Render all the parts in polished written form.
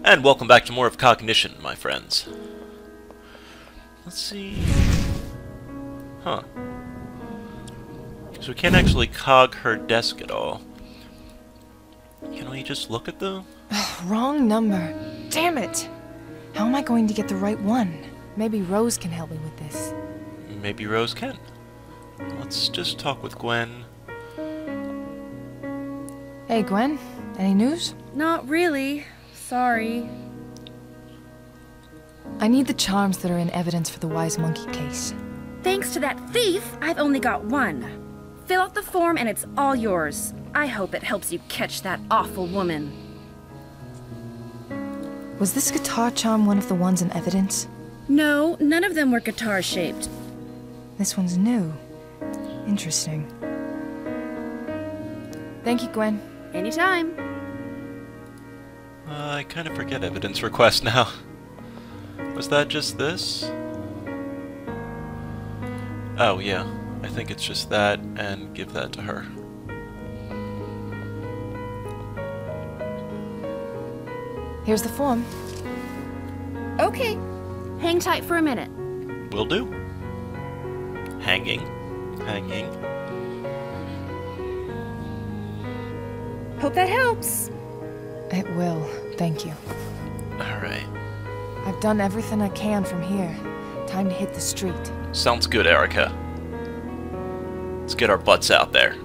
And welcome back to more of Cognition, my friends. Let's see... Huh. So we can't actually cog her desk at all. Can we just look at the... Wrong number. Damn it! How am I going to get the right one? Maybe Rose can help me with this. Maybe Rose can. Let's just talk with Gwen. Hey, Gwen. Any news? Not really. Sorry. I need the charms that are in evidence for the Wise Monkey case. Thanks to that thief, I've only got one. Fill out the form and it's all yours. I hope it helps you catch that awful woman. Was this guitar charm one of the ones in evidence? No, none of them were guitar-shaped. This one's new. Interesting. Thank you, Gwen. Anytime. I kind of forget evidence request now. Was that just this? Oh, yeah. I think it's just that, and give that to her. Here's the form. Okay. Hang tight for a minute. Will do. Hanging. Hanging. Hope that helps. It will. Thank you. Alright. I've done everything I can from here. Time to hit the street. Sounds good, Erica. Let's get our butts out there.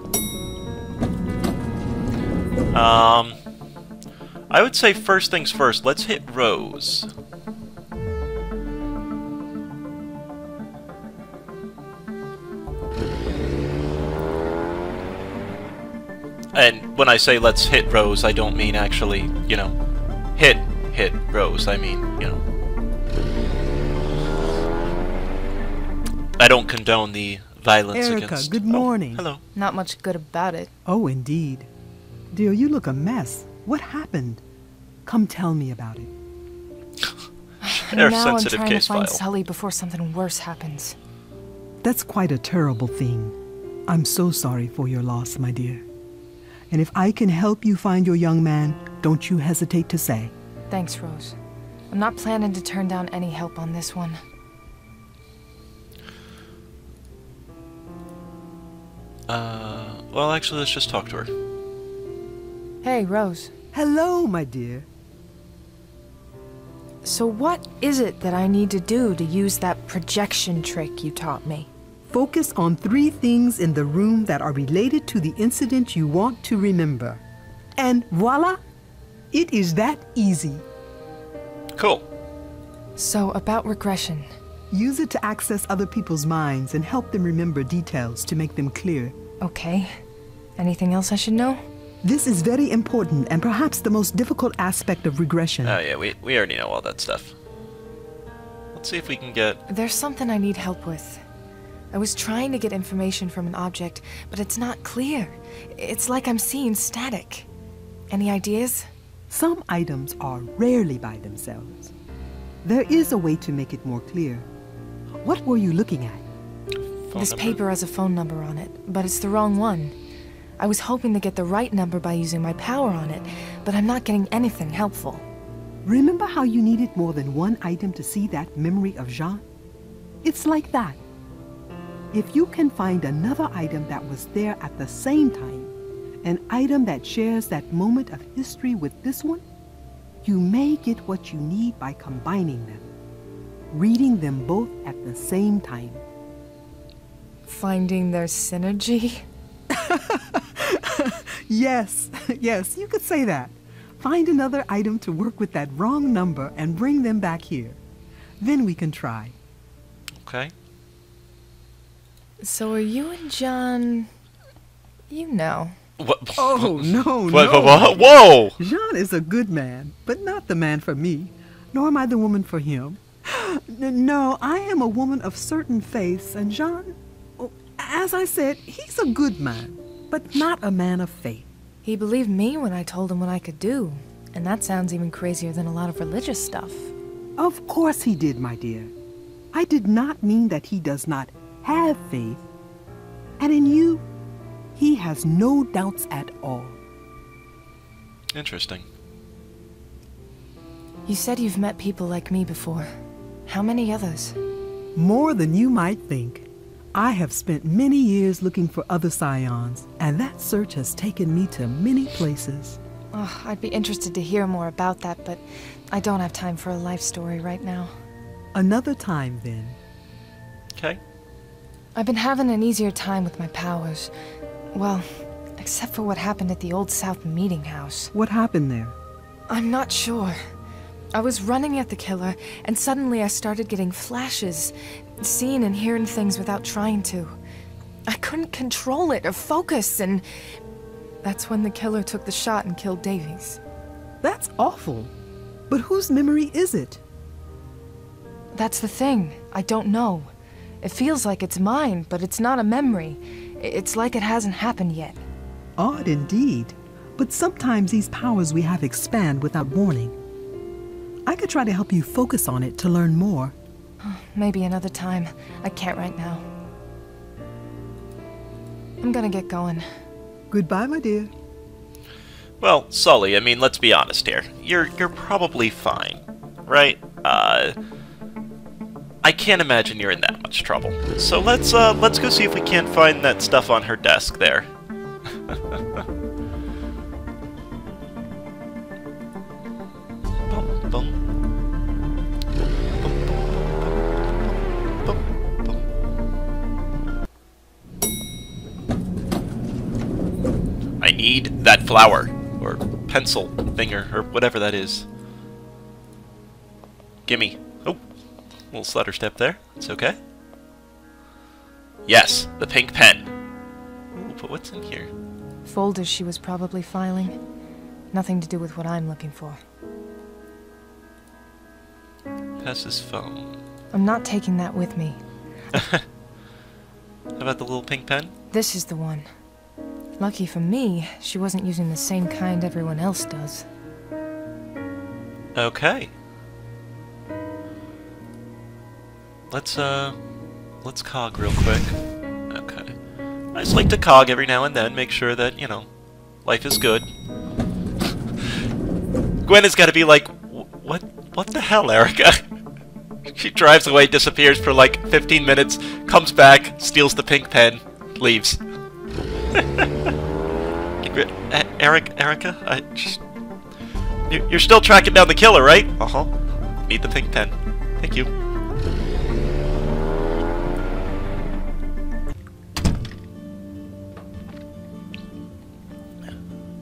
I would say first things first, let's hit Rose. And when I say let's hit Rose, I don't mean actually, you know, hit Rose. I mean, you know, I don't condone the violence Erica, against... good morning. Oh, hello. Not much good about it. Oh, indeed. Dear, you look a mess. What happened? Come tell me about it. They're Now I'm sensitive trying to case find file. Sully before something worse happens. That's quite a terrible thing. I'm so sorry for your loss, my dear. And if I can help you find your young man, don't you hesitate to say. Thanks, Rose. I'm not planning to turn down any help on this one. Well, actually, let's just talk to her. Hey, Rose. Hello, my dear. So what is it that I need to do to use that projection trick you taught me? Focus on 3 things in the room that are related to the incident you want to remember. And voila! It is that easy. Cool. So, about regression. Use it to access other people's minds and help them remember details to make them clear. Okay. Anything else I should know? This is very important and perhaps the most difficult aspect of regression. Oh yeah, we already know all that stuff. Let's see if we can get... There's something I need help with. I was trying to get information from an object, but it's not clear. It's like I'm seeing static. Any ideas? Some items are rarely by themselves. There is a way to make it more clear. What were you looking at? This paper has a phone number on it, but it's the wrong one. I was hoping to get the right number by using my power on it, but I'm not getting anything helpful. Remember how you needed more than one item to see that memory of Jean? It's like that. If you can find another item that was there at the same time, an item that shares that moment of history with this one, you may get what you need by combining them, reading them both at the same time. Finding their synergy? Yes, yes, you could say that. Find another item to work with that wrong number and bring them back here. Then we can try. Okay. So are you and John... You know. What? Oh, no, What? no. Whoa! Jean is a good man, but not the man for me, nor am I the woman for him. No, I am a woman of certain faiths, and Jean, as I said, he's a good man, but not a man of faith. He believed me when I told him what I could do, and that sounds even crazier than a lot of religious stuff. Of course he did, my dear. I did not mean that he does not have faith, and in you, he has no doubts at all. Interesting. You said you've met people like me before. How many others? More than you might think. I have spent many years looking for other scions, and that search has taken me to many places. Oh, I'd be interested to hear more about that, but I don't have time for a life story right now. Another time, then. Okay. I've been having an easier time with my powers. Well, except for what happened at the Old South meeting house. What happened there? I'm not sure. I was running at the killer, and suddenly I started getting flashes, seeing and hearing things without trying to. I couldn't control it or focus, and that's when the killer took the shot and killed Davies. That's awful. But whose memory is it? That's the thing. I don't know. It feels like it's mine, but it's not a memory. It's like it hasn't happened yet. Odd indeed. But sometimes these powers we have expand without warning. I could try to help you focus on it to learn more. Maybe another time. I can't right now. I'm gonna get going. Goodbye, my dear. Well, Sully, I mean, let's be honest here. You're probably fine, right? I can't imagine you're in that much trouble. So let's go see if we can't find that stuff on her desk there. Bum, bum. I need that flower, or pencil thinger, or whatever that is. Gimme. Oh, little stutter step there. It's okay. Yes, the pink pen. Ooh, but what's in here? Folders she was probably filing. Nothing to do with what I'm looking for. Pass his phone. I'm not taking that with me. How about the little pink pen? This is the one. Lucky for me, she wasn't using the same kind everyone else does. Okay. Let's cog real quick. Okay. I just like to cog every now and then, make sure that, you know, life is good. Gwen has got to be like, what the hell, Erica? She drives away, disappears for like 15 minutes, comes back, steals the pink pen, leaves. Erica, you're still tracking down the killer, right? Uh-huh. Need the pink pen. Thank you.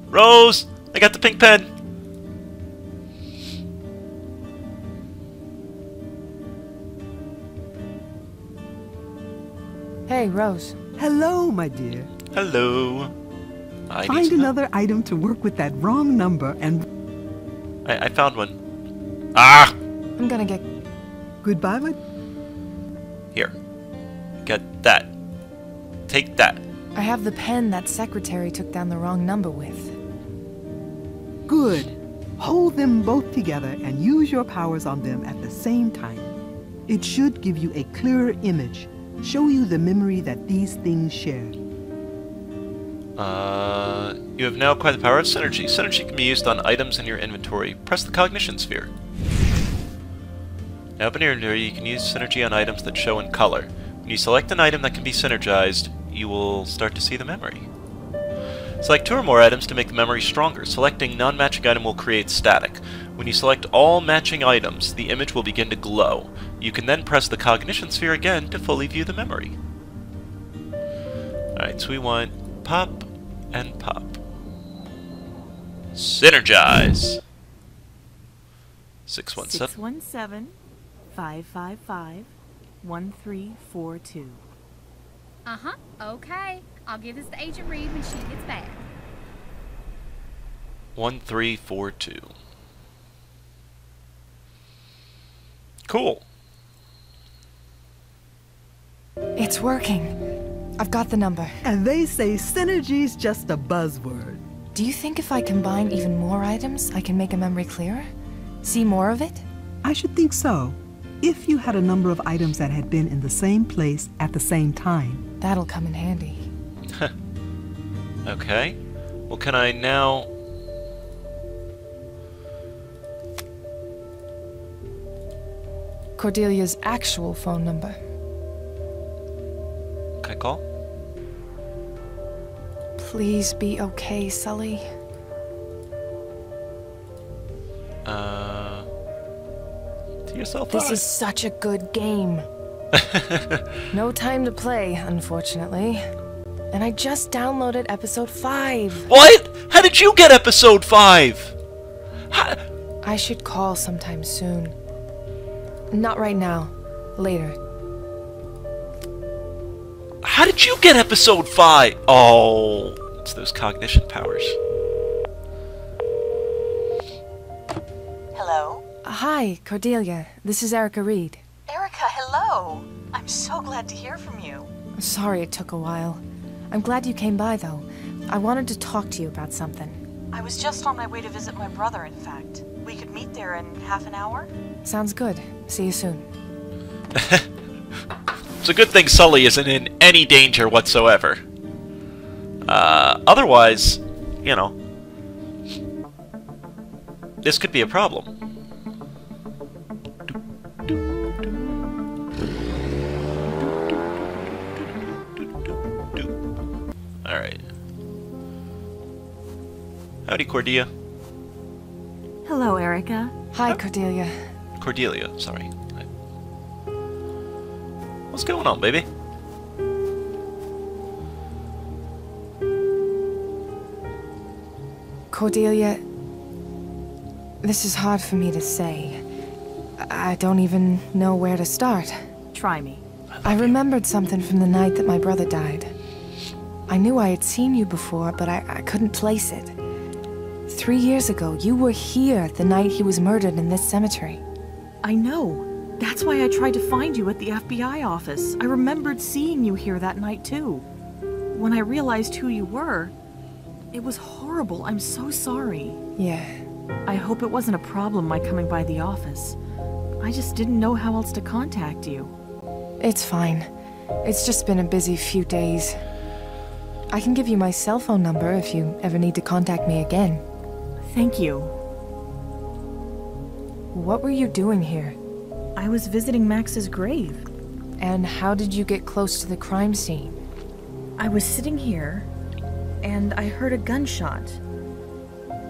Rose, I got the pink pen. Hey, Rose. Hello, my dear. Hello. Find another item to work with that wrong number and... I found one. Ah! I'm gonna get... Goodbye, my... Here. Get that. Take that. I have the pen that secretary took down the wrong number with. Good. Hold them both together and use your powers on them at the same time. It should give you a clearer image, show you the memory that these things share. You have now acquired the power of Synergy. Synergy can be used on items in your inventory. Press the Cognition sphere. Now open your inventory, you can use Synergy on items that show in color. When you select an item that can be synergized, you will start to see the memory. Select 2 or more items to make the memory stronger. Selecting non-matching item will create static. When you select all matching items, the image will begin to glow. You can then press the Cognition sphere again to fully view the memory. Alright, so we want pop and pop. Synergize! 617. 617-555-1342. Uh-huh, okay. I'll give this to Agent Reed when she gets back. 1342. Cool. It's working. I've got the number. And they say synergy's just a buzzword. Do you think if I combine even more items, I can make a memory clearer? See more of it? I should think so. If you had a number of items that had been in the same place at the same time. That'll come in handy. Okay. Well, can I now... Cordelia's actual phone number. Can I call? Please be okay, Sully. To yourself. This is such a good game. No time to play, unfortunately. And I just downloaded episode 5. What? How did you get episode 5? I should call sometime soon. Not right now. Later. How did you get episode 5? Oh, it's those cognition powers. Hello? Hi, Cordelia. This is Erica Reed. Erica, hello! I'm so glad to hear from you. Sorry it took a while. I'm glad you came by, though. I wanted to talk to you about something. I was just on my way to visit my brother, in fact. We could meet there in half an hour? Sounds good. See you soon. It's a good thing Sully isn't in any danger whatsoever. Otherwise, you know, this could be a problem. Alright. Howdy, Cordelia. Hello, Erica. Hi, Cordelia. Cordelia, sorry. What's going on, baby? Cordelia, this is hard for me to say. I don't even know where to start. Try me. I remembered something from the night that my brother died. I knew I had seen you before, but I couldn't place it. 3 years ago, you were here the night he was murdered in this cemetery. I know. That's why I tried to find you at the FBI office. I remembered seeing you here that night, too. When I realized who you were, it was horrible. I'm so sorry. Yeah. I hope it wasn't a problem my coming by the office. I just didn't know how else to contact you. It's fine. It's just been a busy few days. I can give you my cell phone number if you ever need to contact me again. Thank you. What were you doing here? I was visiting Max's grave. And how did you get close to the crime scene? I was sitting here, and I heard a gunshot.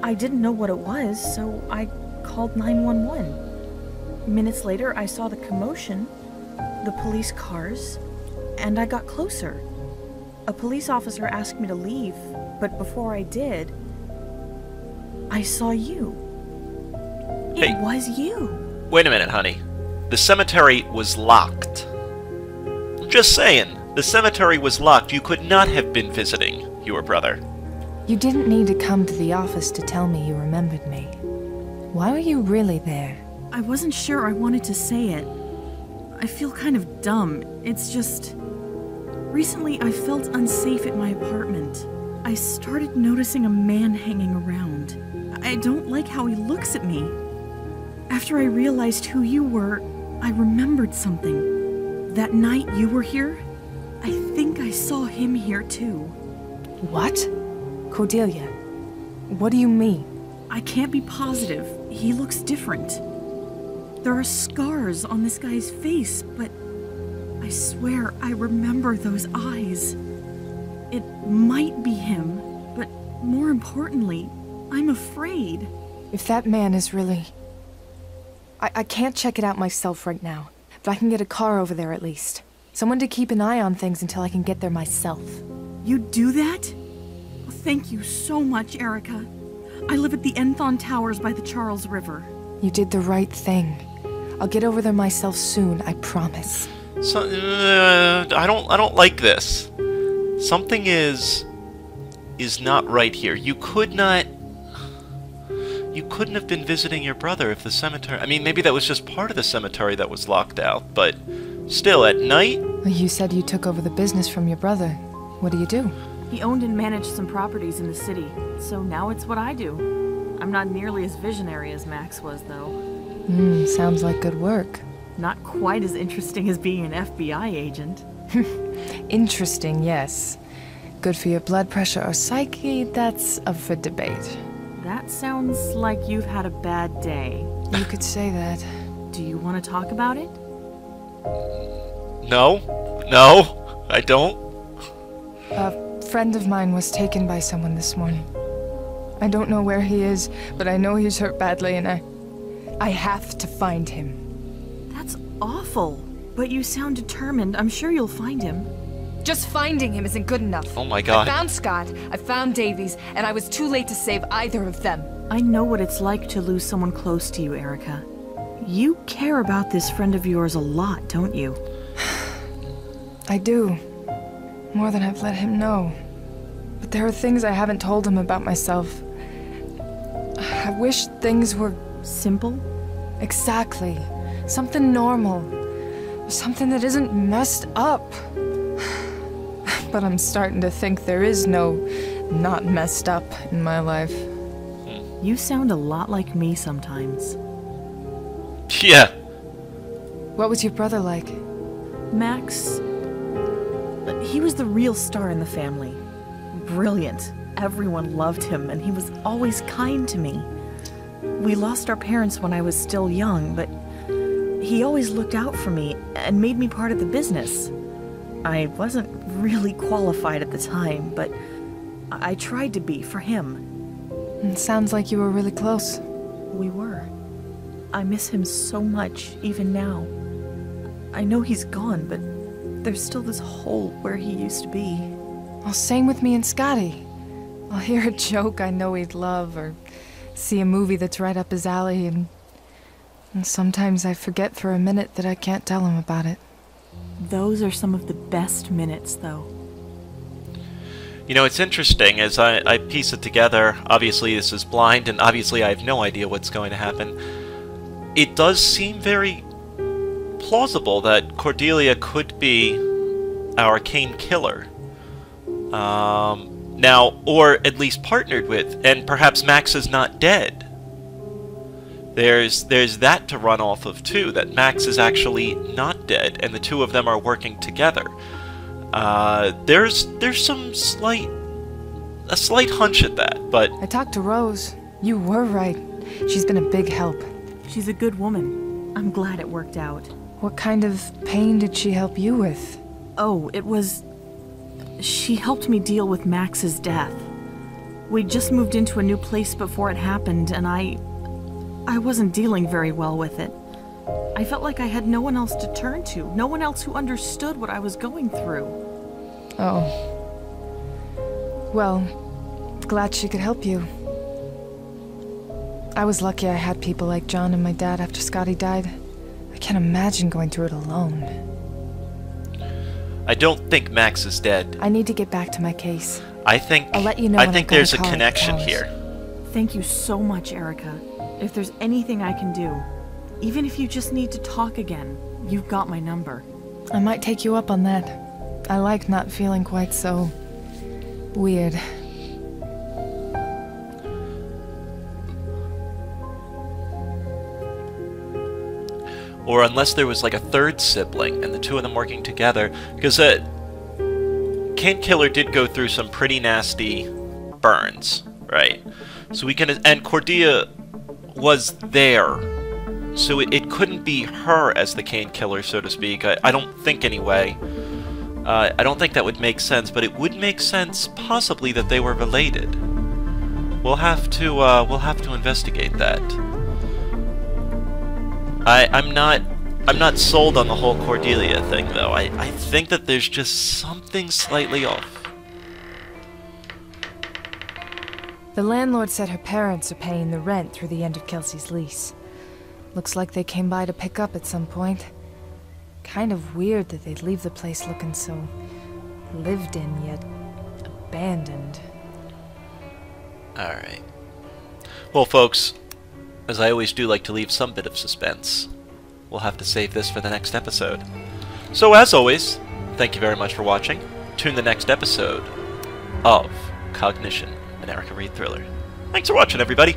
I didn't know what it was, so I called 911. Minutes later, I saw the commotion, the police cars, and I got closer. A police officer asked me to leave, but before I did, I saw you. Hey. It was you. Wait a minute, honey. The cemetery was locked. I'm just saying, the cemetery was locked. You could not have been visiting your brother. You didn't need to come to the office to tell me you remembered me. Why were you really there? I wasn't sure I wanted to say it. I feel kind of dumb. It's just... Recently, I felt unsafe at my apartment. I started noticing a man hanging around. I don't like how he looks at me. After I realized who you were, I remembered something. That night you were here, I think I saw him here too. What? Cordelia, what do you mean? I can't be positive. He looks different. There are scars on this guy's face, but I swear I remember those eyes. It might be him, but more importantly, I'm afraid. If that man is really... I can't check it out myself right now, but I can get a car over there at least. Someone to keep an eye on things until I can get there myself. You'd do that? Thank you so much, Erica. I live at the Enthon Towers by the Charles River. You did the right thing. I'll get over there myself soon, I promise. So, I don't like this. Something is not right here. You couldn't have been visiting your brother if the cemetery... I mean, maybe that was just part of the cemetery that was locked out, but still, at night? You said you took over the business from your brother. What do you do? He owned and managed some properties in the city, so now it's what I do. I'm not nearly as visionary as Max was, though. Sounds like good work. Not quite as interesting as being an FBI agent. Interesting, yes. Good for your blood pressure or psyche, that's up for debate. That sounds like you've had a bad day. You could say that. Do you want to talk about it? No. No, I don't. A friend of mine was taken by someone this morning. I don't know where he is, but I know he's hurt badly, and I have to find him. That's awful. But you sound determined. I'm sure you'll find him. Just finding him isn't good enough. Oh my god. I found Scott, I found Davies, and I was too late to save either of them. I know what it's like to lose someone close to you, Erica. You care about this friend of yours a lot, don't you? I do. More than I've let him know. But there are things I haven't told him about myself. I wish things were... Simple? Exactly. Something normal. Something that isn't messed up. But I'm starting to think there is no not messed up in my life. You sound a lot like me sometimes. Yeah. What was your brother like? Max... he was the real star in the family. Brilliant. Everyone loved him, and he was always kind to me. We lost our parents when I was still young, but he always looked out for me and made me part of the business. I wasn't really qualified at the time, but I tried to be for him. It sounds like you were really close. We were. I miss him so much, even now. I know he's gone, but there's still this hole where he used to be. Well, same with me and Scotty. I'll hear a joke I know he'd love, or see a movie that's right up his alley, and sometimes I forget for a minute that I can't tell him about it. Those are some of the best minutes, though. You know, it's interesting as I piece it together. Obviously, this is blind, and obviously I have no idea what's going to happen. It does seem very plausible that Cordelia could be our Kane killer. Now, or at least partnered with, and perhaps Max is not dead. There's that to run off of too, that Max is actually not dead, and the two of them are working together. There's some a slight hunch at that, but... I talked to Rose. You were right. She's been a big help. She's a good woman. I'm glad it worked out. What kind of pain did she help you with? Oh, it was... She helped me deal with Max's death. We'd just moved into a new place before it happened, and I wasn't dealing very well with it. I felt like I had no one else to turn to, no one else who understood what I was going through. Oh. Well, glad she could help you. I was lucky I had people like John and my dad after Scotty died. I can't imagine going through it alone. I don't think Max is dead. I need to get back to my case. I'll let you know I when think I've got there's a call connection at here. Thank you so much, Erica. If there's anything I can do, even if you just need to talk again, you've got my number. I might take you up on that. I like not feeling quite so... weird. Or unless there was like a third sibling and the two of them working together, because Kane Killer did go through some pretty nasty burns, right? So we can, and Cordelia was there, so it couldn't be her as the Kane Killer, so to speak. I don't think anyway. I don't think that would make sense, but it would make sense possibly that they were related. We'll have to investigate that. I'm not sold on the whole Cordelia thing, though. I think that there's just something slightly off. The landlord said her parents are paying the rent through the end of Kelsey's lease. Looks like they came by to pick up at some point. Kind of weird that they'd leave the place looking so lived in, yet abandoned. Alright. Well, folks, as I always do like to leave some bit of suspense, we'll have to save this for the next episode. So as always, thank you very much for watching. Tune the next episode of Cognition, an Erica Reed thriller. Thanks for watching, everybody!